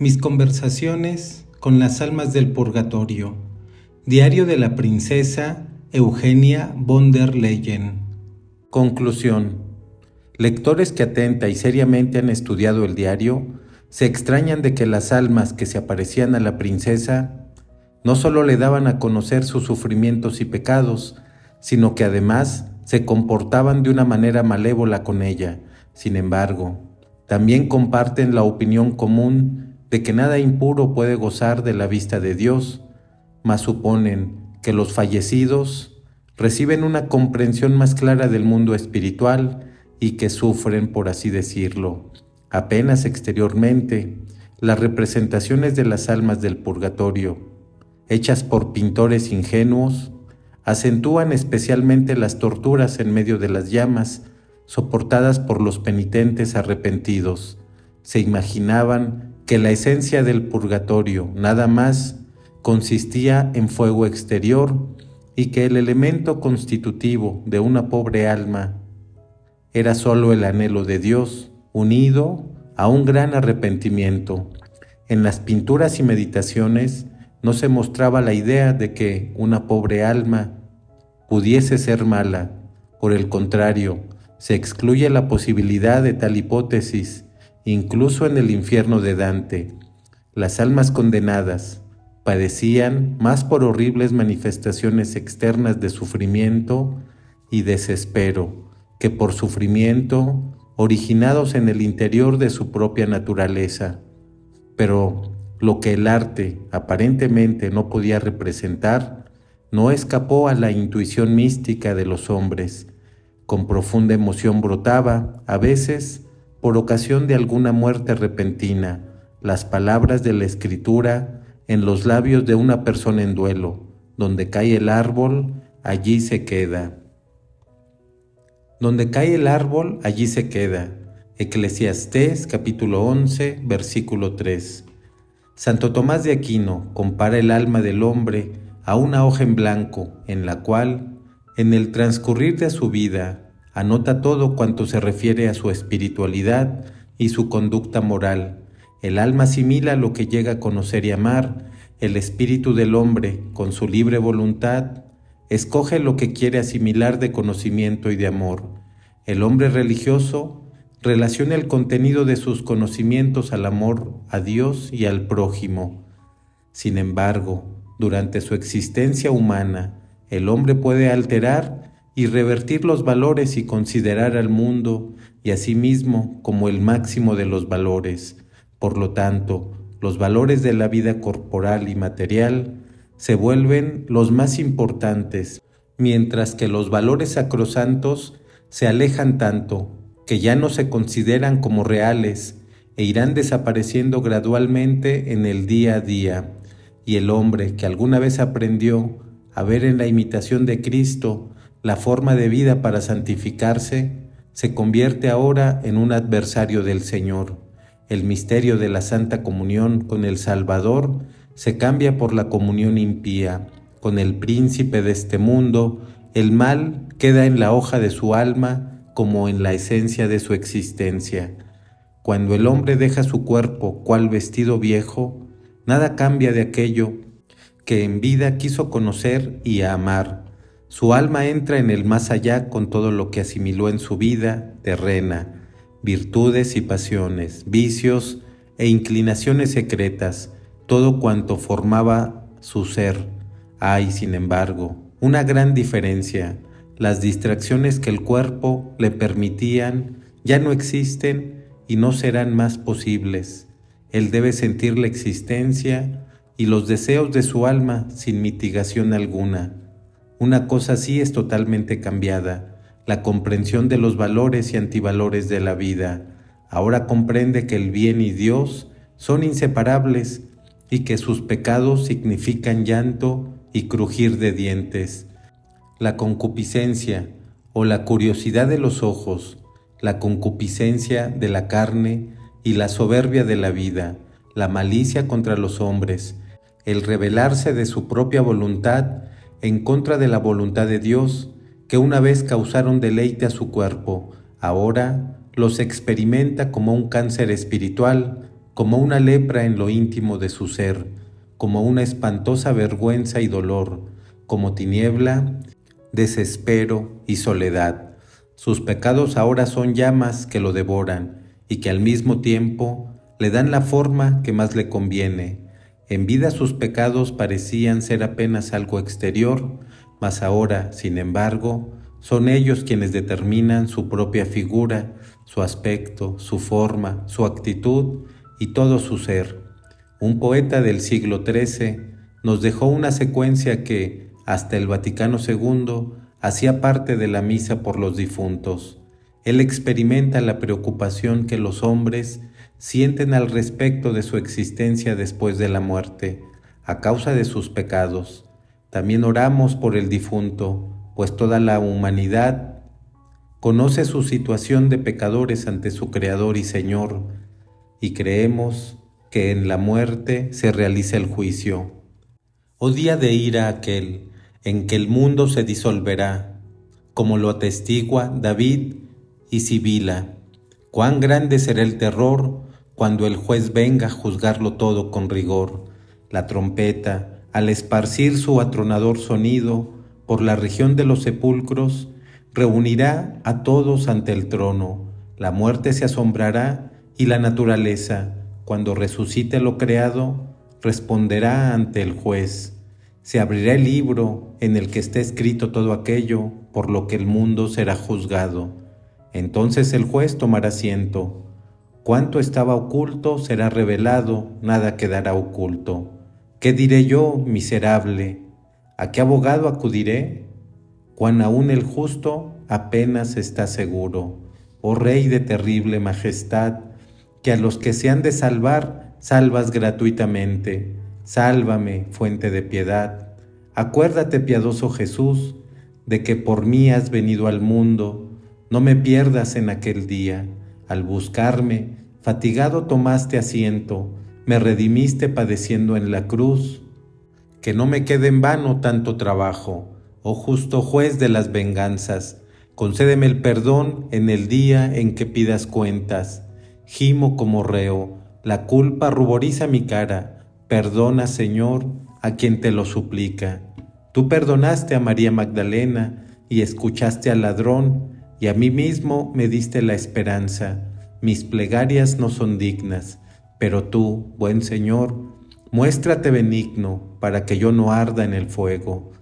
Mis conversaciones con las almas del purgatorio. Diario de la princesa Eugenia von der Leyen. Conclusión. Lectores que atenta y seriamente han estudiado el diario se extrañan de que las almas que se aparecían a la princesa no solo le daban a conocer sus sufrimientos y pecados, sino que además se comportaban de una manera malévola con ella. Sin embargo, también comparten la opinión común de que nada impuro puede gozar de la vista de Dios, mas suponen que los fallecidos reciben una comprensión más clara del mundo espiritual y que sufren, por así decirlo, apenas exteriormente, las representaciones de las almas del purgatorio, hechas por pintores ingenuos, acentúan especialmente las torturas en medio de las llamas, soportadas por los penitentes arrepentidos. Se imaginaban que la esencia del purgatorio nada más consistía en fuego exterior y que el elemento constitutivo de una pobre alma era solo el anhelo de Dios, unido a un gran arrepentimiento. En las pinturas y meditaciones no se mostraba la idea de que una pobre alma pudiese ser mala. Por el contrario, se excluye la posibilidad de tal hipótesis. Incluso en el infierno de Dante, las almas condenadas padecían más por horribles manifestaciones externas de sufrimiento y desespero que por sufrimiento originados en el interior de su propia naturaleza. Pero lo que el arte aparentemente no podía representar no escapó a la intuición mística de los hombres. Con profunda emoción brotaba, a veces, por ocasión de alguna muerte repentina, las palabras de la Escritura en los labios de una persona en duelo: donde cae el árbol, allí se queda. Donde cae el árbol, allí se queda. Eclesiastés capítulo 11, versículo 3. Santo Tomás de Aquino compara el alma del hombre a una hoja en blanco, en la cual, en el transcurrir de su vida, anota todo cuanto se refiere a su espiritualidad y su conducta moral. El alma asimila lo que llega a conocer y amar. El espíritu del hombre, con su libre voluntad, escoge lo que quiere asimilar de conocimiento y de amor. El hombre religioso relaciona el contenido de sus conocimientos al amor a Dios y al prójimo. Sin embargo, durante su existencia humana, el hombre puede alterar y revertir los valores y considerar al mundo y a sí mismo como el máximo de los valores. Por lo tanto, los valores de la vida corporal y material se vuelven los más importantes, mientras que los valores sacrosantos se alejan tanto que ya no se consideran como reales e irán desapareciendo gradualmente en el día a día. Y el hombre que alguna vez aprendió a ver en la imitación de Cristo la forma de vida para santificarse, se convierte ahora en un adversario del Señor. El misterio de la Santa Comunión con el Salvador se cambia por la comunión impía. Con el príncipe de este mundo, el mal queda en la hoja de su alma como en la esencia de su existencia. Cuando el hombre deja su cuerpo cual vestido viejo, nada cambia de aquello que en vida quiso conocer y amar. Su alma entra en el más allá con todo lo que asimiló en su vida terrena, virtudes y pasiones, vicios e inclinaciones secretas, todo cuanto formaba su ser. Hay, sin embargo, una gran diferencia. Las distracciones que el cuerpo le permitían ya no existen y no serán más posibles. Él debe sentir la existencia y los deseos de su alma sin mitigación alguna. Una cosa sí es totalmente cambiada: la comprensión de los valores y antivalores de la vida. Ahora comprende que el bien y Dios son inseparables y que sus pecados significan llanto y crujir de dientes. La concupiscencia o la curiosidad de los ojos, la concupiscencia de la carne y la soberbia de la vida, la malicia contra los hombres, el rebelarse de su propia voluntad en contra de la voluntad de Dios, que una vez causaron deleite a su cuerpo, ahora los experimenta como un cáncer espiritual como una lepra en lo íntimo de su ser, como una espantosa vergüenza y dolor, como tiniebla, desespero y soledad. Sus pecados ahora son llamas que lo devoran y que al mismo tiempo le dan la forma que más le conviene. En vida sus pecados parecían ser apenas algo exterior, mas ahora, sin embargo, son ellos quienes determinan su propia figura, su aspecto, su forma, su actitud y todo su ser. Un poeta del siglo XIII nos dejó una secuencia que, hasta el Vaticano II, hacía parte de la misa por los difuntos. Él experimenta la preocupación que los hombres sienten al respecto de su existencia después de la muerte, a causa de sus pecados. También oramos por el difunto, pues toda la humanidad conoce su situación de pecadores ante su Creador y Señor, y creemos que en la muerte se realiza el juicio. Oh día de ira aquel, en que el mundo se disolverá, como lo atestigua David y Sibila. Cuán grande será el terror cuando el juez venga a juzgarlo todo con rigor. La trompeta, al esparcir su atronador sonido por la región de los sepulcros, reunirá a todos ante el trono. La muerte se asombrará y la naturaleza, cuando resucite lo creado, responderá ante el juez. Se abrirá el libro en el que esté escrito todo aquello por lo que el mundo será juzgado. Entonces el juez tomará asiento. Cuanto estaba oculto será revelado, nada quedará oculto. ¿Qué diré yo, miserable? ¿A qué abogado acudiré? Cuán aún el justo apenas está seguro. Oh Rey de terrible majestad, que a los que se han de salvar, salvas gratuitamente. Sálvame, fuente de piedad. Acuérdate, piadoso Jesús, de que por mí has venido al mundo. No me pierdas en aquel día. Al buscarme, fatigado tomaste asiento, me redimiste padeciendo en la cruz. Que no me quede en vano tanto trabajo, oh justo juez de las venganzas, concédeme el perdón en el día en que pidas cuentas. Gimo como reo, la culpa ruboriza mi cara, perdona, Señor, a quien te lo suplica. Tú perdonaste a María Magdalena y escuchaste al ladrón, y a mí mismo me diste la esperanza. Mis plegarias no son dignas, pero tú, buen Señor, muéstrate benigno para que yo no arda en el fuego.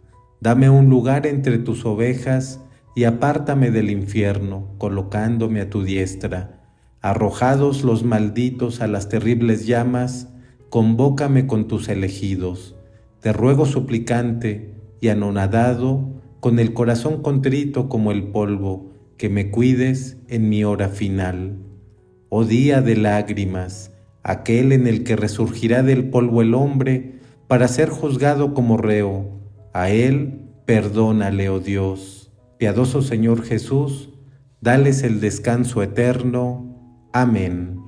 Dame un lugar entre tus ovejas y apártame del infierno, colocándome a tu diestra. Arrojados los malditos a las terribles llamas, convócame con tus elegidos. Te ruego suplicante y anonadado, con el corazón contrito como el polvo, que me cuides en mi hora final. Oh día de lágrimas, aquel en el que resurgirá del polvo el hombre para ser juzgado como reo. A él perdónale, oh Dios. Piadoso Señor Jesús, dales el descanso eterno. Amén.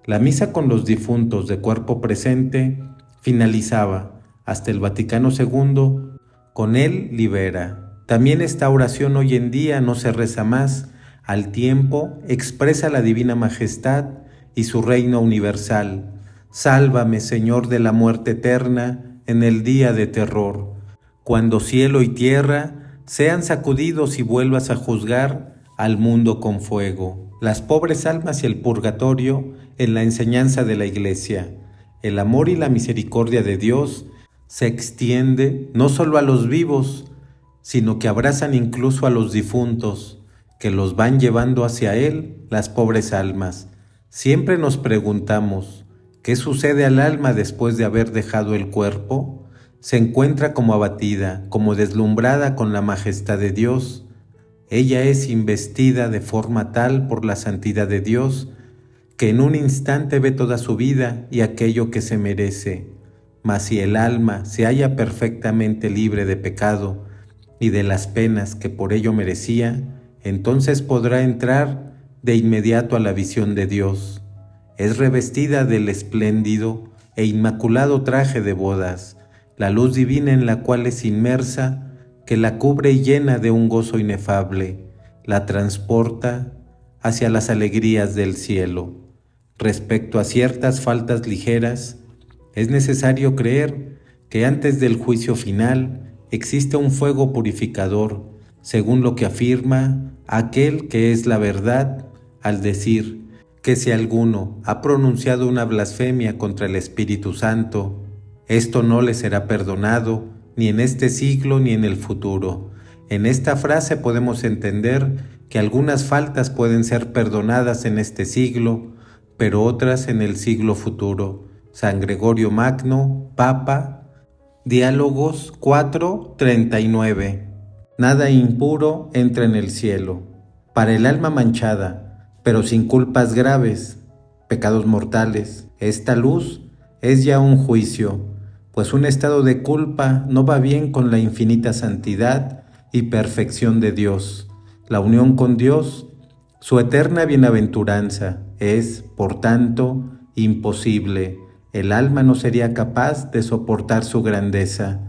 La misa con los difuntos de cuerpo presente finalizaba hasta el Vaticano II con él libera. También esta oración hoy en día no se reza más, al tiempo expresa la divina majestad y su reino universal. Sálvame, Señor, de la muerte eterna en el día de terror, cuando cielo y tierra sean sacudidos y vuelvas a juzgar al mundo con fuego. Las pobres almas y el purgatorio en la enseñanza de la Iglesia. El amor y la misericordia de Dios se extiende no solo a los vivos, sino que abrazan incluso a los difuntos, que los van llevando hacia Él las pobres almas. Siempre nos preguntamos, ¿qué sucede al alma después de haber dejado el cuerpo? Se encuentra como abatida, como deslumbrada con la majestad de Dios. Ella es investida de forma tal por la santidad de Dios, que en un instante ve toda su vida y aquello que se merece. Mas si el alma se halla perfectamente libre de pecado y de las penas que por ello merecía, entonces podrá entrar de inmediato a la visión de Dios. Es revestida del espléndido e inmaculado traje de bodas, la luz divina en la cual es inmersa, que la cubre y llena de un gozo inefable, la transporta hacia las alegrías del cielo. Respecto a ciertas faltas ligeras, es necesario creer que antes del juicio final existe un fuego purificador, según lo que afirma aquel que es la verdad al decir que si alguno ha pronunciado una blasfemia contra el Espíritu Santo, esto no le será perdonado ni en este siglo ni en el futuro. En esta frase podemos entender que algunas faltas pueden ser perdonadas en este siglo, pero otras en el siglo futuro. San Gregorio Magno, Papa, Diálogos 4:39. Nada impuro entra en el cielo. Para el alma manchada, pero sin culpas graves, pecados mortales, esta luz es ya un juicio, pues un estado de culpa no va bien con la infinita santidad y perfección de Dios. La unión con Dios, su eterna bienaventuranza, es, por tanto, imposible. El alma no sería capaz de soportar su grandeza.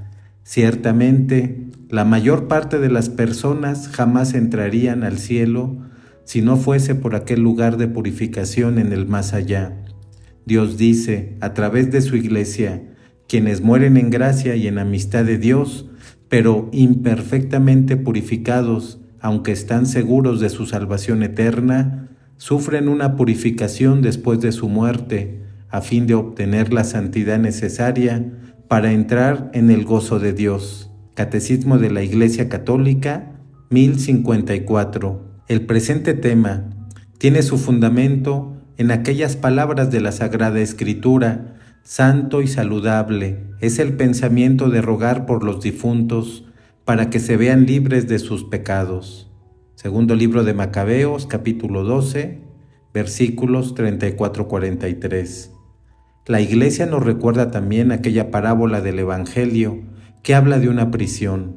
Ciertamente, la mayor parte de las personas jamás entrarían al cielo si no fuese por aquel lugar de purificación en el más allá. Dios dice, a través de su iglesia, quienes mueren en gracia y en amistad de Dios, pero imperfectamente purificados, aunque están seguros de su salvación eterna, sufren una purificación después de su muerte, a fin de obtener la santidad necesaria para entrar en el gozo de Dios. Catecismo de la Iglesia Católica, 1054. El presente tema tiene su fundamento en aquellas palabras de la Sagrada Escritura: santo y saludable es el pensamiento de rogar por los difuntos para que se vean libres de sus pecados. Segundo libro de Macabeos, capítulo 12, versículos 34-43. La Iglesia nos recuerda también aquella parábola del Evangelio que habla de una prisión,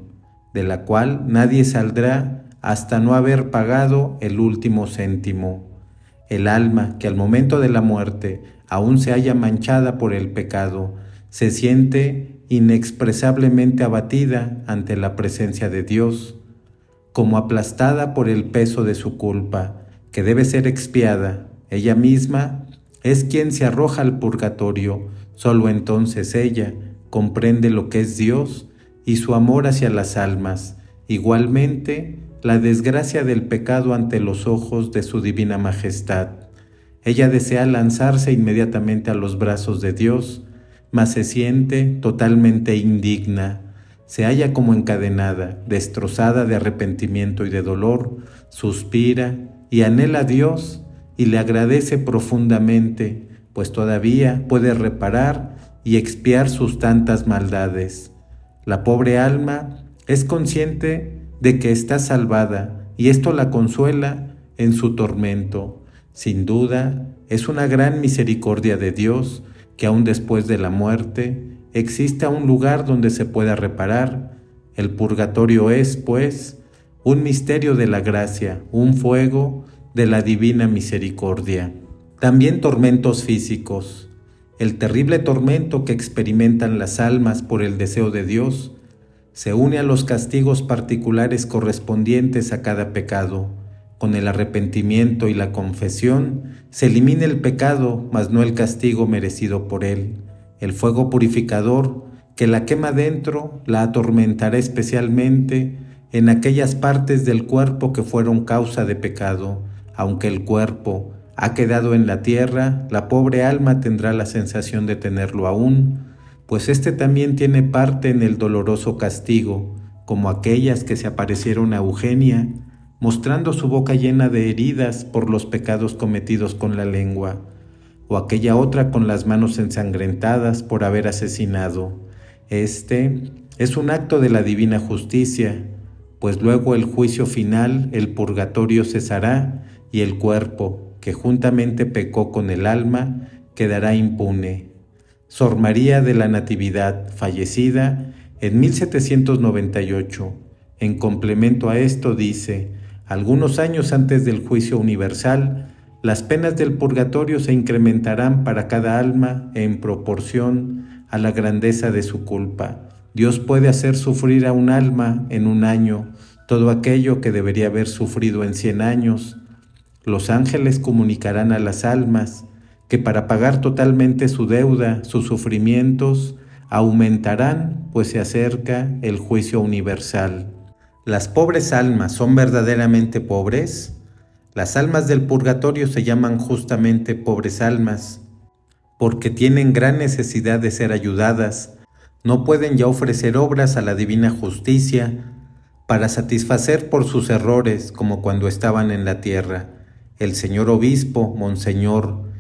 de la cual nadie saldrá hasta no haber pagado el último céntimo. El alma que al momento de la muerte aún se halla manchada por el pecado, se siente inexpresablemente abatida ante la presencia de Dios, como aplastada por el peso de su culpa, que debe ser expiada. Ella misma es quien se arroja al purgatorio. Solo entonces ella comprende lo que es Dios y su amor hacia las almas, igualmente la desgracia del pecado ante los ojos de su divina majestad. Ella desea lanzarse inmediatamente a los brazos de Dios, mas se siente totalmente indigna. Se halla como encadenada, destrozada de arrepentimiento y de dolor, suspira y anhela a Dios y le agradece profundamente, pues todavía puede reparar y expiar sus tantas maldades. La pobre alma es consciente de que está salvada y esto la consuela en su tormento. Sin duda, es una gran misericordia de Dios que aún después de la muerte exista un lugar donde se pueda reparar. El purgatorio es, pues, un misterio de la gracia, un fuego de la divina misericordia. También tormentos físicos. El terrible tormento que experimentan las almas por el deseo de Dios se une a los castigos particulares correspondientes a cada pecado. Con el arrepentimiento y la confesión se elimina el pecado, mas no el castigo merecido por él. El fuego purificador que la quema dentro la atormentará especialmente en aquellas partes del cuerpo que fueron causa de pecado. Aunque el cuerpo ha quedado en la tierra, la pobre alma tendrá la sensación de tenerlo aún, pues éste también tiene parte en el doloroso castigo, como aquellas que se aparecieron a Eugenia, mostrando su boca llena de heridas por los pecados cometidos con la lengua, o aquella otra con las manos ensangrentadas por haber asesinado. Este es un acto de la divina justicia, pues luego el juicio final, el purgatorio cesará y el cuerpo, que juntamente pecó con el alma, quedará impune. Sor María de la Natividad, fallecida en 1798, en complemento a esto dice: algunos años antes del juicio universal, las penas del purgatorio se incrementarán para cada alma en proporción a la grandeza de su culpa. Dios puede hacer sufrir a un alma en un año todo aquello que debería haber sufrido en 100 años. Los ángeles comunicarán a las almas que para pagar totalmente su deuda, sus sufrimientos, aumentarán, pues se acerca el juicio universal. ¿Las pobres almas son verdaderamente pobres? Las almas del purgatorio se llaman justamente pobres almas, porque tienen gran necesidad de ser ayudadas, no pueden ya ofrecer obras a la divina justicia para satisfacer por sus errores como cuando estaban en la tierra. El señor obispo, Monseñor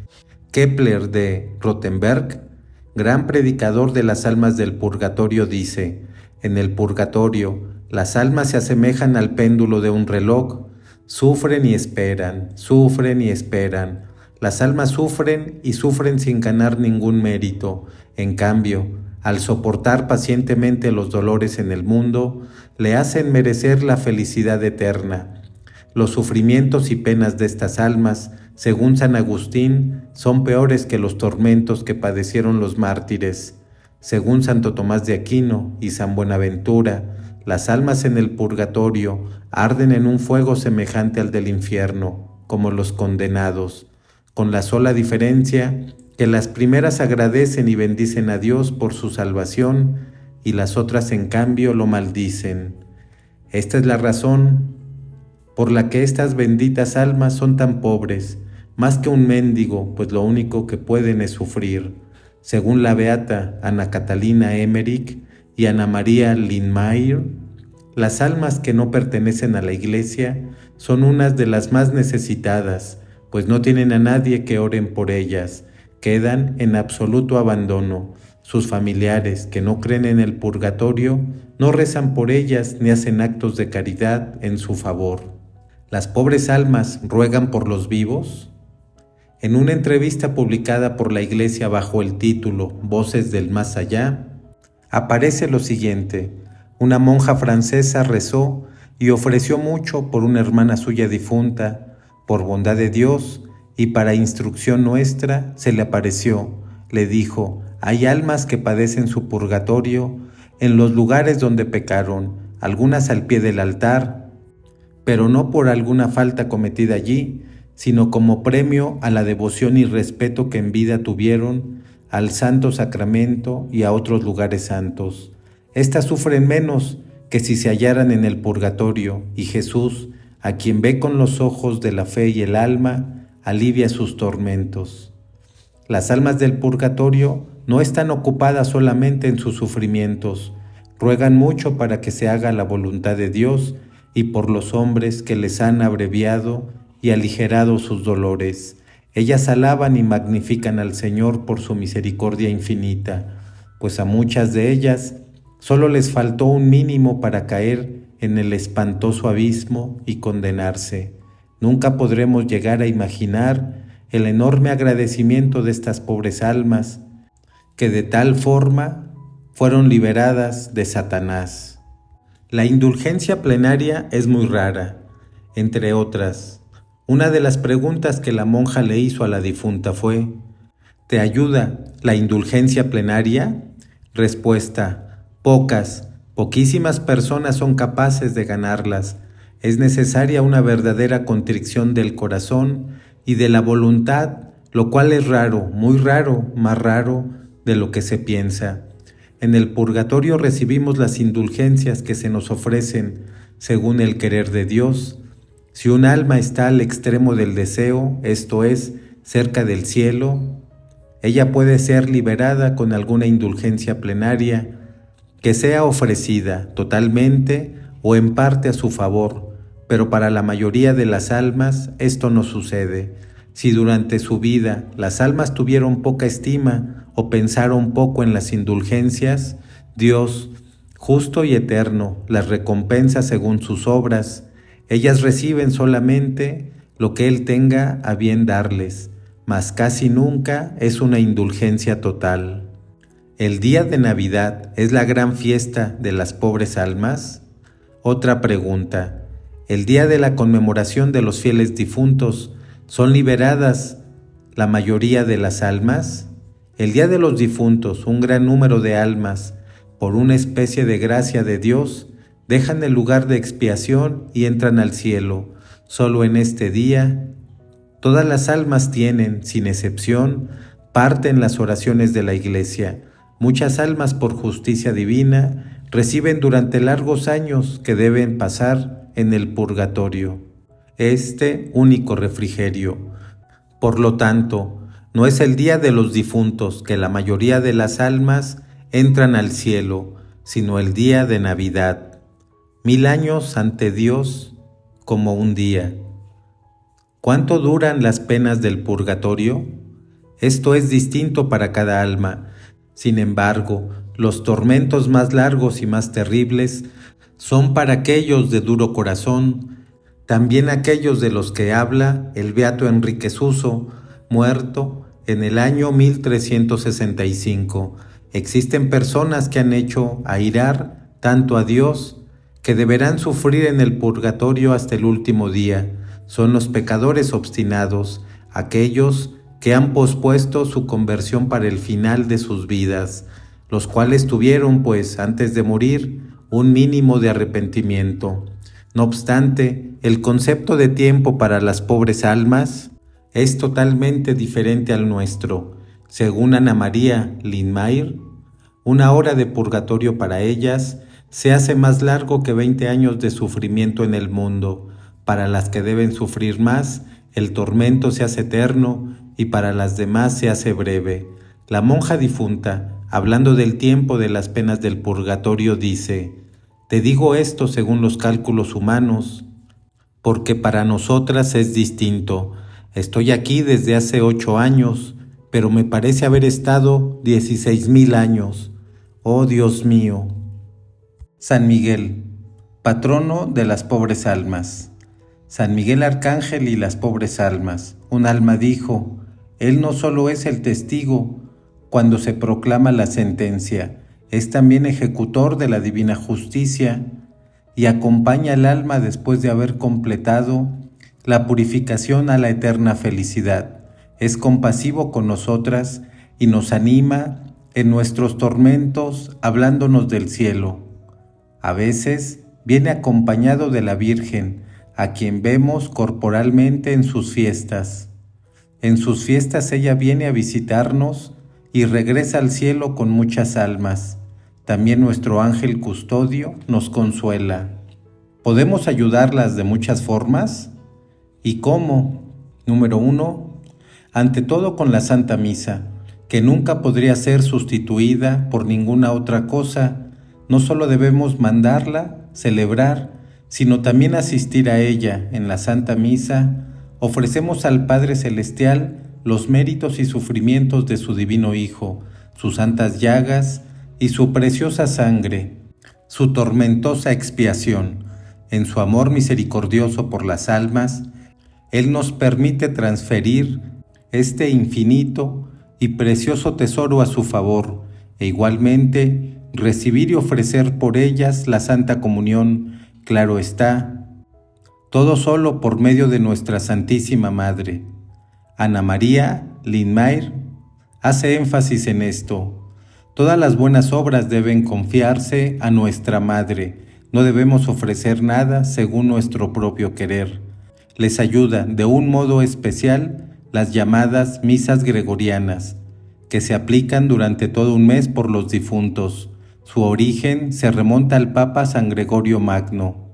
Kepler de Rottenberg, gran predicador de las almas del purgatorio, dice: en el purgatorio las almas se asemejan al péndulo de un reloj, sufren y esperan, sufren y esperan. Las almas sufren y sufren sin ganar ningún mérito. En cambio, al soportar pacientemente los dolores en el mundo, le hacen merecer la felicidad eterna. Los sufrimientos y penas de estas almas, según San Agustín, son peores que los tormentos que padecieron los mártires. Según Santo Tomás de Aquino y San Buenaventura, las almas en el purgatorio arden en un fuego semejante al del infierno, como los condenados, con la sola diferencia que las primeras agradecen y bendicen a Dios por su salvación y las otras en cambio lo maldicen. Esta es la razón por la que estas benditas almas son tan pobres, más que un mendigo, pues lo único que pueden es sufrir. Según la beata Ana Catalina Emmerich y Ana María Lindmayr, las almas que no pertenecen a la Iglesia son unas de las más necesitadas, pues no tienen a nadie que oren por ellas, quedan en absoluto abandono. Sus familiares, que no creen en el purgatorio, no rezan por ellas ni hacen actos de caridad en su favor. ¿Las pobres almas ruegan por los vivos? En una entrevista publicada por la Iglesia bajo el título Voces del Más Allá, aparece lo siguiente: una monja francesa rezó y ofreció mucho por una hermana suya difunta. Por bondad de Dios y para instrucción nuestra, se le apareció. Le dijo: hay almas que padecen su purgatorio en los lugares donde pecaron, algunas al pie del altar, pero no por alguna falta cometida allí, sino como premio a la devoción y respeto que en vida tuvieron al Santo Sacramento y a otros lugares santos. Estas sufren menos que si se hallaran en el purgatorio, y Jesús, a quien ve con los ojos de la fe y el alma, alivia sus tormentos. Las almas del purgatorio no están ocupadas solamente en sus sufrimientos, ruegan mucho para que se haga la voluntad de Dios y por los hombres que les han abreviado y aligerado sus dolores. Ellas alaban y magnifican al Señor por su misericordia infinita, pues a muchas de ellas solo les faltó un mínimo para caer en el espantoso abismo y condenarse. Nunca podremos llegar a imaginar el enorme agradecimiento de estas pobres almas que de tal forma fueron liberadas de Satanás. La indulgencia plenaria es muy rara. Entre otras, una de las preguntas que la monja le hizo a la difunta fue: ¿te ayuda la indulgencia plenaria? Respuesta: poquísimas personas son capaces de ganarlas. Es necesaria una verdadera contrición del corazón y de la voluntad, lo cual es raro, muy raro, más raro de lo que se piensa. En el purgatorio recibimos las indulgencias que se nos ofrecen según el querer de Dios. Si un alma está al extremo del deseo, esto es, cerca del cielo, ella puede ser liberada con alguna indulgencia plenaria que sea ofrecida totalmente o en parte a su favor, pero para la mayoría de las almas esto no sucede. Si durante su vida las almas tuvieron poca estima o pensaron poco en las indulgencias, Dios, justo y eterno, las recompensa según sus obras. Ellas reciben solamente lo que Él tenga a bien darles, mas casi nunca es una indulgencia total. ¿El día de Navidad es la gran fiesta de las pobres almas? Otra pregunta. ¿El día de la conmemoración de los fieles difuntos son liberadas la mayoría de las almas? El día de los difuntos, un gran número de almas, por una especie de gracia de Dios, dejan el lugar de expiación y entran al cielo. Solo en este día Todas las almas tienen, sin excepción, parte en las oraciones de la Iglesia. Muchas almas, por justicia divina, reciben durante largos años que deben pasar en el purgatorio, este único refrigerio. Por lo tanto, no es el día de los difuntos que la mayoría de las almas entran al cielo, sino el día de Navidad. 1000 años ante Dios como un día. ¿Cuánto duran las penas del purgatorio? Esto es distinto para cada alma. Sin embargo, los tormentos más largos y más terribles son para aquellos de duro corazón, también aquellos de los que habla el beato Enrique Suso, muerto en el año 1365. Existen personas que han hecho airar tanto a Dios que deberán sufrir en el purgatorio hasta el último día. Son los pecadores obstinados, aquellos que han pospuesto su conversión para el final de sus vidas, los cuales tuvieron, pues, antes de morir, un mínimo de arrepentimiento. No obstante, el concepto de tiempo para las pobres almas es totalmente diferente al nuestro. Según Ana María Lindmayr, una hora de purgatorio para ellas se hace más largo que 20 años de sufrimiento en el mundo. Para las que deben sufrir más, el tormento se hace eterno y para las demás se hace breve. La monja difunta, hablando del tiempo de las penas del purgatorio, dice: «Te digo esto según los cálculos humanos, porque para nosotras es distinto. Estoy aquí desde hace 8 años, pero me parece haber estado 16,000 años. ¡Oh Dios mío!». San Miguel, patrono de las pobres almas. San Miguel Arcángel y las pobres almas. Un alma dijo: «Él no solo es el testigo cuando se proclama la sentencia, es también ejecutor de la divina justicia y acompaña al alma después de haber completado la purificación a la eterna felicidad. Es compasivo con nosotras y nos anima en nuestros tormentos hablándonos del cielo. A veces viene acompañado de la Virgen, a quien vemos corporalmente en sus fiestas. En sus fiestas ella viene a visitarnos y regresa al cielo con muchas almas. También nuestro ángel custodio nos consuela. ¿Podemos ayudarlas de muchas formas? ¿Y cómo? Número 1. Ante todo con la Santa Misa, que nunca podría ser sustituida por ninguna otra cosa. No solo debemos mandarla, celebrar, sino también asistir a ella. En la Santa Misa ofrecemos al Padre Celestial los méritos y sufrimientos de su Divino Hijo, sus santas llagas y su preciosa sangre, su tormentosa expiación. En su amor misericordioso por las almas, Él nos permite transferir este infinito y precioso tesoro a su favor, e igualmente recibir y ofrecer por ellas la Santa Comunión, claro está, todo solo por medio de nuestra Santísima Madre. Ana María Lindmayr hace énfasis en esto. Todas las buenas obras deben confiarse a nuestra Madre. No debemos ofrecer nada según nuestro propio querer. Les ayuda de un modo especial las llamadas misas gregorianas, que se aplican durante todo un mes por los difuntos. Su origen se remonta al Papa San Gregorio Magno.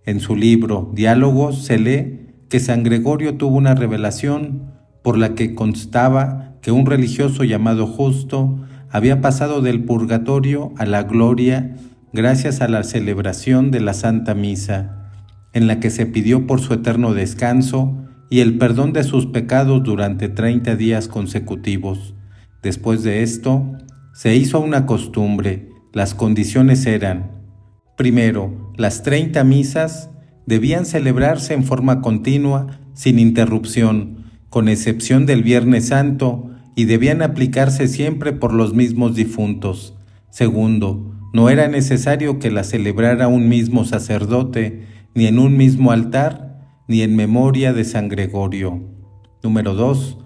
En su libro Diálogos se lee que San Gregorio tuvo una revelación por la que constaba que un religioso llamado Justo había pasado del purgatorio a la gloria gracias a la celebración de la Santa Misa, en la que se pidió por su eterno descanso y el perdón de sus pecados durante 30 días consecutivos. Después de esto, se hizo una costumbre. Las condiciones eran: primero, las 30 misas debían celebrarse en forma continua, sin interrupción, con excepción del Viernes Santo, y debían aplicarse siempre por los mismos difuntos. Segundo, no era necesario que la celebrara un mismo sacerdote, ni en un mismo altar, ni en memoria de San Gregorio. Número 2.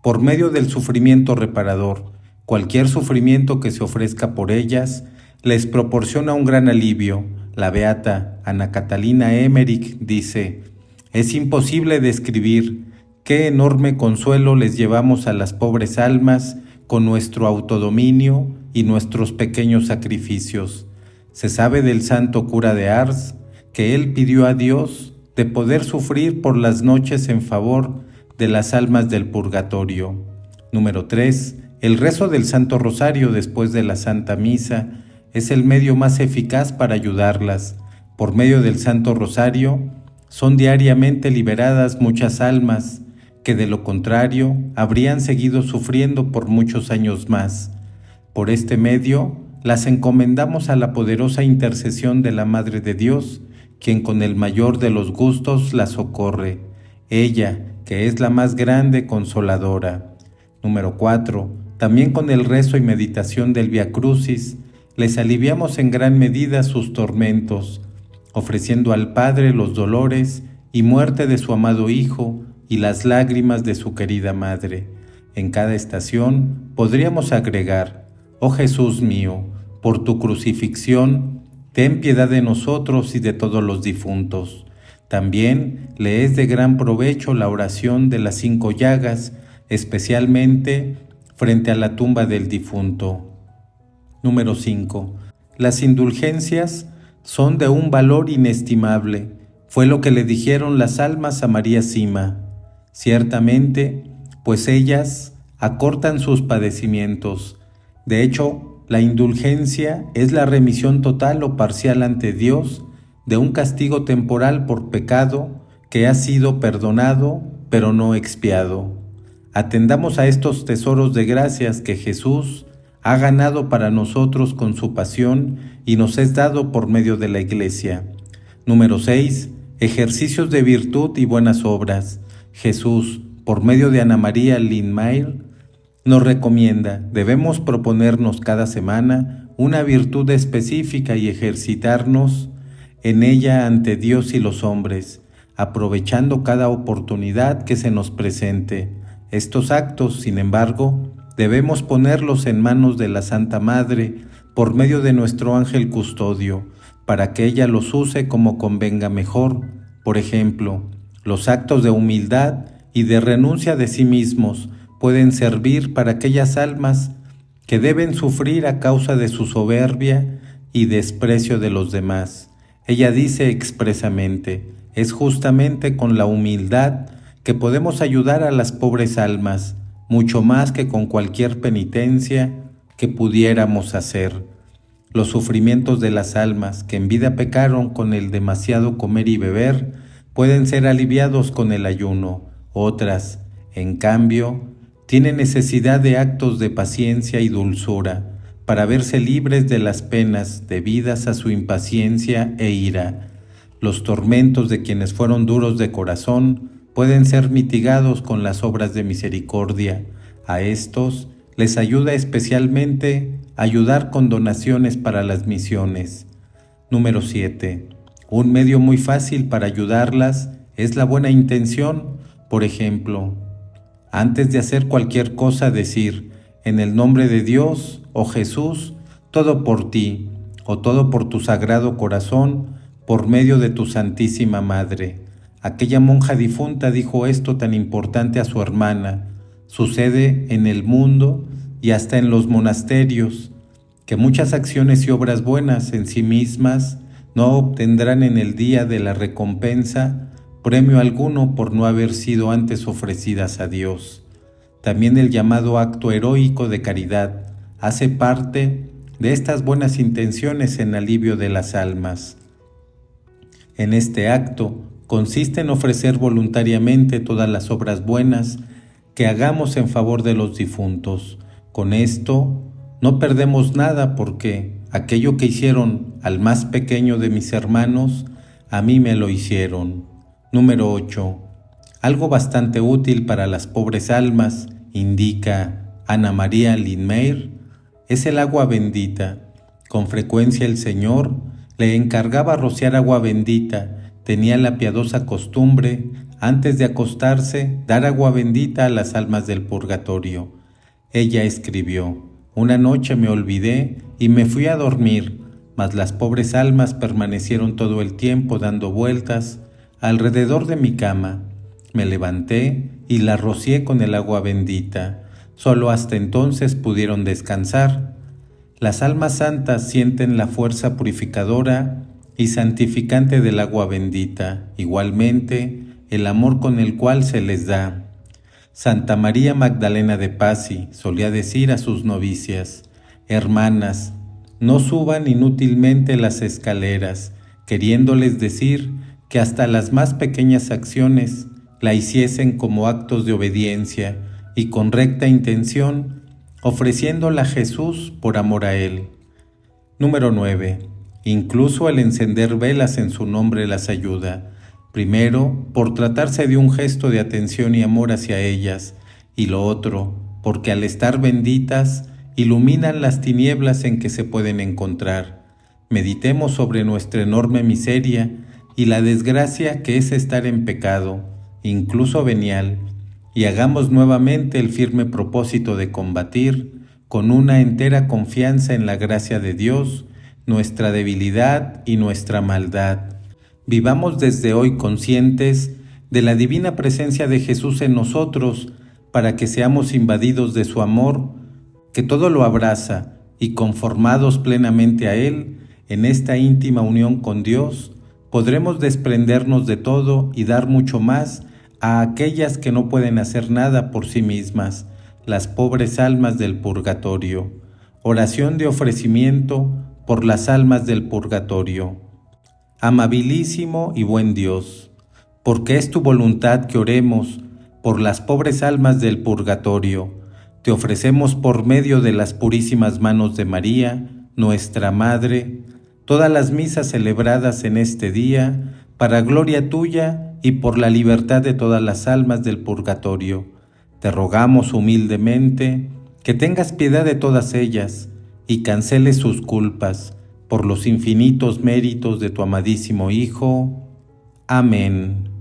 Por medio del sufrimiento reparador, cualquier sufrimiento que se ofrezca por ellas, les proporciona un gran alivio. La beata Ana Catalina Emmerich dice: «Es imposible describir qué enorme consuelo les llevamos a las pobres almas con nuestro autodominio y nuestros pequeños sacrificios. Se sabe del santo cura de Ars que él pidió a Dios de poder sufrir por las noches en favor de las almas del purgatorio. Número 3. El rezo del Santo Rosario después de la Santa Misa es el medio más eficaz para ayudarlas. Por medio del Santo Rosario son diariamente liberadas muchas almas que de lo contrario habrían seguido sufriendo por muchos años más. Por este medio las encomendamos a la poderosa intercesión de la Madre de Dios, quien con el mayor de los gustos la socorre, ella que es la más grande consoladora. Número 4. También con el rezo y meditación del Vía Crucis les aliviamos en gran medida sus tormentos, ofreciendo al Padre los dolores y muerte de su amado Hijo y las lágrimas de su querida Madre. En cada estación podríamos agregar: oh Jesús mío, por tu crucifixión, ten piedad de nosotros y de todos los difuntos. También le es de gran provecho la oración de las 5 llagas, especialmente frente a la tumba del difunto. Número 5. Las indulgencias son de un valor inestimable. Fue lo que le dijeron las almas a María Sima. Ciertamente, pues ellas acortan sus padecimientos. De hecho, la indulgencia es la remisión total o parcial ante Dios de un castigo temporal por pecado que ha sido perdonado, pero no expiado. Atendamos a estos tesoros de gracias que Jesús ha ganado para nosotros con su pasión y nos es dado por medio de la Iglesia. Número 6. Ejercicios de virtud y buenas obras. Jesús, por medio de Ana María Lindmayr, nos recomienda: debemos proponernos cada semana una virtud específica y ejercitarnos en ella ante Dios y los hombres, aprovechando cada oportunidad que se nos presente. Estos actos, sin embargo, debemos ponerlos en manos de la Santa Madre por medio de nuestro ángel custodio, para que ella los use como convenga mejor. Por ejemplo, los actos de humildad y de renuncia de sí mismos pueden servir para aquellas almas que deben sufrir a causa de su soberbia y desprecio de los demás. Ella dice expresamente: es justamente con la humildad que podemos ayudar a las pobres almas, mucho más que con cualquier penitencia que pudiéramos hacer. Los sufrimientos de las almas que en vida pecaron con el demasiado comer y beber pueden ser aliviados con el ayuno. Otras, en cambio, tienen necesidad de actos de paciencia y dulzura para verse libres de las penas debidas a su impaciencia e ira. Los tormentos de quienes fueron duros de corazón pueden ser mitigados con las obras de misericordia. A estos les ayuda especialmente ayudar con donaciones para las misiones. Número 7. Un medio muy fácil para ayudarlas es la buena intención. Por ejemplo, antes de hacer cualquier cosa, decir: en el nombre de Dios, oh Jesús, todo por ti, o todo por tu sagrado corazón, por medio de tu Santísima Madre. Aquella monja difunta dijo esto tan importante a su hermana. Sucede en el mundo y hasta en los monasterios, que muchas acciones y obras buenas en sí mismas no obtendrán en el día de la recompensa premio alguno por no haber sido antes ofrecidas a Dios. También el llamado acto heroico de caridad hace parte de estas buenas intenciones en alivio de las almas. En este acto consiste en ofrecer voluntariamente todas las obras buenas que hagamos en favor de los difuntos. Con esto no perdemos nada, porque aquello que hicieron al más pequeño de mis hermanos, a mí me lo hicieron. Número 8. Algo bastante útil para las pobres almas, indica Ana María Lindmayr, es el agua bendita. Con frecuencia el Señor le encargaba rociar agua bendita. Tenía la piadosa costumbre, antes de acostarse, dar agua bendita a las almas del purgatorio. Ella escribió: una noche me olvidé y me fui a dormir, mas las pobres almas permanecieron todo el tiempo dando vueltas alrededor de mi cama. me levanté y la rocié con el agua bendita. Solo hasta entonces pudieron descansar. Las almas santas sienten la fuerza purificadora y santificante del agua bendita, igualmente el amor con el cual se les da. Santa María Magdalena de Pazzi solía decir a sus novicias: hermanas, no suban inútilmente las escaleras, queriéndoles decir que hasta las más pequeñas acciones la hiciesen como actos de obediencia y con recta intención, ofreciéndola a Jesús por amor a Él. Número 9. Incluso el encender velas en su nombre las ayuda. Primero, por tratarse de un gesto de atención y amor hacia ellas, y lo otro, porque al estar benditas, iluminan las tinieblas en que se pueden encontrar. Meditemos sobre nuestra enorme miseria y la desgracia que es estar en pecado, incluso venial, y hagamos nuevamente el firme propósito de combatir, con una entera confianza en la gracia de Dios, nuestra debilidad y nuestra maldad. Vivamos desde hoy conscientes de la divina presencia de Jesús en nosotros, para que seamos invadidos de su amor, que todo lo abraza, y conformados plenamente a Él, en esta íntima unión con Dios, podremos desprendernos de todo y dar mucho más a aquellas que no pueden hacer nada por sí mismas, las pobres almas del purgatorio. Oración de ofrecimiento por las almas del purgatorio. Amabilísimo y buen Dios, porque es tu voluntad que oremos por las pobres almas del purgatorio, te ofrecemos por medio de las purísimas manos de María, nuestra Madre, todas las misas celebradas en este día, para gloria tuya y por la libertad de todas las almas del purgatorio. Te rogamos humildemente que tengas piedad de todas ellas y canceles sus culpas, por los infinitos méritos de tu amadísimo Hijo. Amén.